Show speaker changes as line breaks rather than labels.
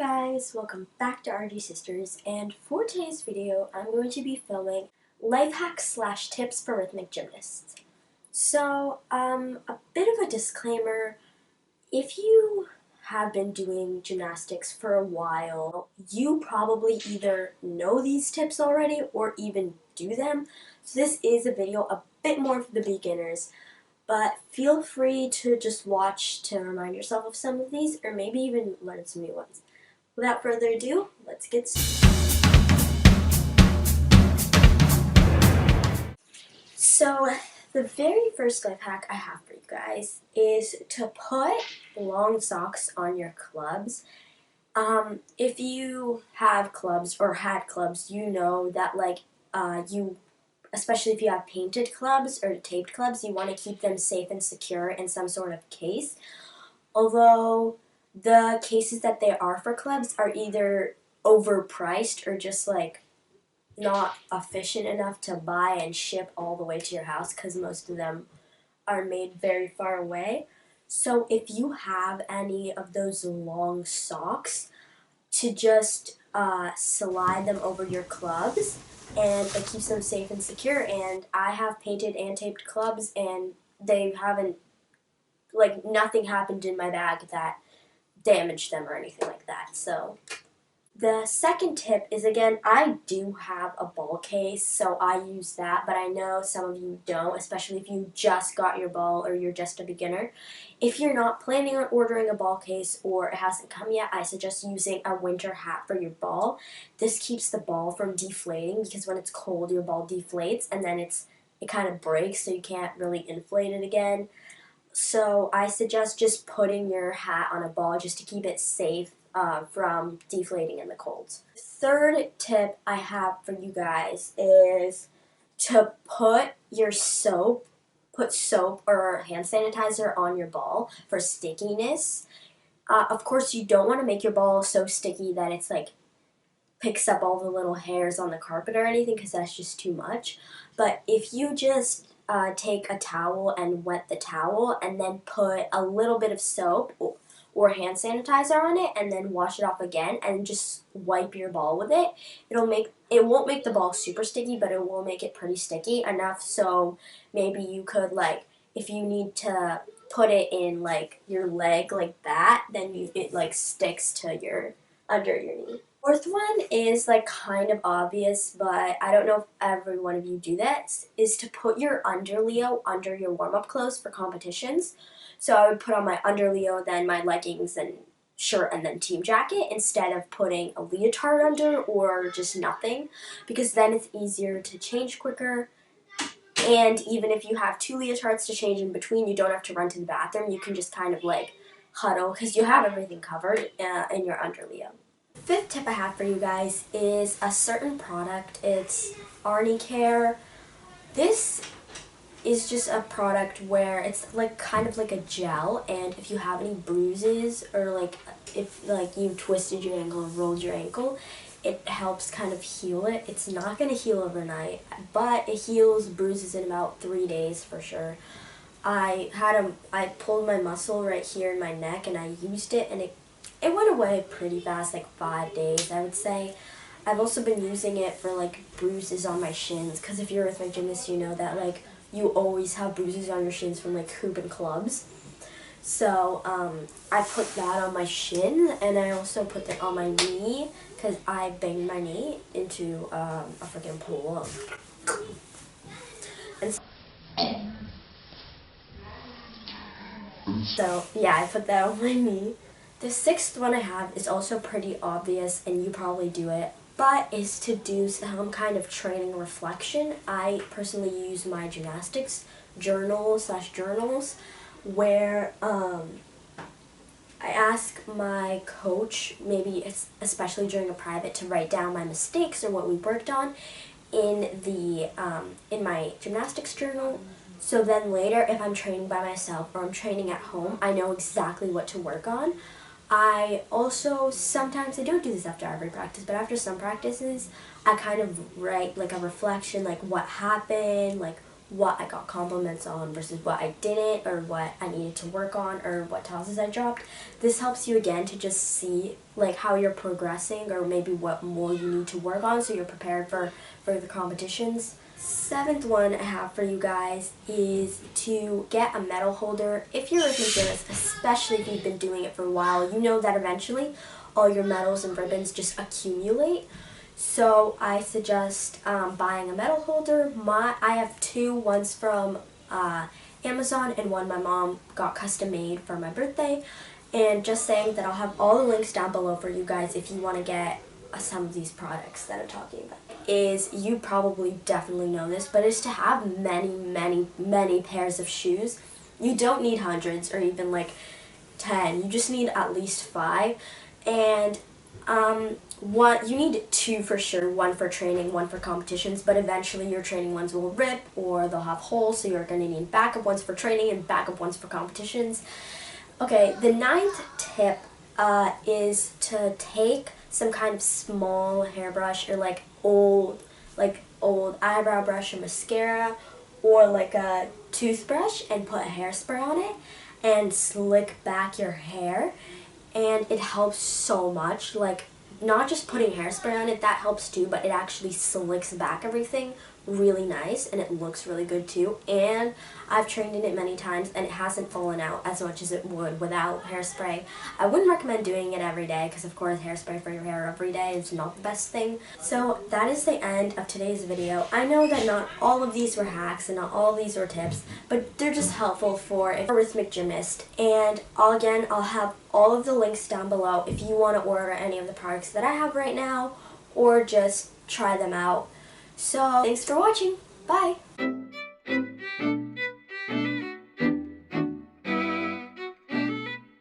guys, welcome back to RG Sisters, and for today's video I'm going to be filming life hacks slash tips for rhythmic gymnasts. So, a bit of a disclaimer, if you have been doing gymnastics for a while, you probably either know these tips already or even do them. So this is a video a bit more for the beginners. But feel free to just watch to remind yourself of some of these, or maybe even learn some new ones. Without further ado, let's get started. So, the very first life hack I have for you guys is to put long socks on your clubs. If you have clubs or had clubs, you know that especially if you have painted clubs or taped clubs, you want to keep them safe and secure in some sort of case. Although the cases that they are for clubs are either overpriced or just not efficient enough to buy and ship all the way to your house because most of them are made very far away. So if you have any of those long socks, to just slide them over your clubs, and it keeps them safe and secure. And I have painted and taped clubs, and they haven't, nothing happened in my bag that damaged them or anything like that. So the second tip is, again, I do have a ball case, so I use that, but I know some of you don't, especially if you just got your ball or you're just a beginner. If you're not planning on ordering a ball case or it hasn't come yet, I suggest using a winter hat for your ball. This keeps the ball from deflating, because when it's cold, your ball deflates, and then it kind of breaks, so you can't really inflate it again. So I suggest just putting your hat on a ball just to keep it safe from deflating in the cold. Third tip I have for you guys is to put soap or hand sanitizer on your ball for stickiness. Of course, you don't want to make your ball so sticky that it's picks up all the little hairs on the carpet or anything, because that's just too much. But if you just take a towel and wet the towel and then put a little bit of soap or hand sanitizer on it and then wash it off again and just wipe your ball with it, it won't make the ball super sticky, but it will make it pretty sticky enough so maybe you could, if you need to put it in your leg like that, then it sticks to under your knee. Fourth one is kind of obvious, but I don't know if every one of you do this, is to put your underleo under your warm-up clothes for competitions. So I would put on my underleo, then my leggings and shirt, and then team jacket, instead of putting a leotard under or just nothing, because then it's easier to change quicker. And even if you have two leotards to change in between, you don't have to run to the bathroom. You can just kind of huddle, because you have everything covered in your underleo. Fifth tip I have for you guys is a certain product. It's Arnie Care. This is just a product where it's kind of like a gel, and if you have any bruises or if you twisted your ankle or rolled your ankle, it helps kind of heal it. It's not going to heal overnight, but it heals bruises in about 3 days for sure. I pulled my muscle right here in my neck, and I used it, and it went away pretty fast, 5 days, I would say. I've also been using it for bruises on my shins, because if you're a rhythmic gymnast, you know that you always have bruises on your shins from hooping clubs. So I put that on my shin, and I also put it on my knee, because I banged my knee into a freaking pool. So yeah, I put that on my knee. The sixth one I have is also pretty obvious, and you probably do it, but is to do some kind of training reflection. I personally use my gymnastics journals, where I ask my coach, maybe especially during a private, to write down my mistakes or what we worked on in my gymnastics journal. So then later, if I'm training by myself or I'm training at home, I know exactly what to work on. I also, sometimes I don't do this after every practice, but after some practices, I kind of write a reflection, what happened, what I got compliments on versus what I didn't, or what I needed to work on, or what tosses I dropped. This helps you again to just see like how you're progressing, or maybe what more you need to work on so you're prepared for the competitions. Seventh one I have for you guys is to get a medal holder. If you're a rhythmic gymnast, especially if you've been doing it for a while, you know that eventually all your medals and ribbons just accumulate. So I suggest buying a medal holder. I have two, one's from Amazon and one my mom got custom made for my birthday. And just saying that I'll have all the links down below for you guys if you want to get some of these products that I'm talking about. Is, you probably definitely know this, but is to have many pairs of shoes. You don't need hundreds or even like 10. You just need at least 5. And you need 2 for sure, 1 for training, 1 for competitions, but eventually your training ones will rip or they'll have holes, so you're going to need backup ones for training and backup ones for competitions. Okay, the 9th tip is to take some kind of small hairbrush, or like old eyebrow brush or mascara, or like a toothbrush, and put a hairspray on it and slick back your hair. And it helps so much. Like, not just putting hairspray on it, that helps too, but it actually slicks back everything really nice, and it looks really good too. And I've trained in it many times, and it hasn't fallen out as much as it would without hairspray. I wouldn't recommend doing it every day, because of course hairspray for your hair every day is not the best thing. So that is the end of today's video. I know that not all of these were hacks and not all of these were tips, but they're just helpful for a rhythmic gymnast. And I'll have all of the links down below if you want to order any of the products that I have right now, or just try them out. So, thanks for watching. Bye!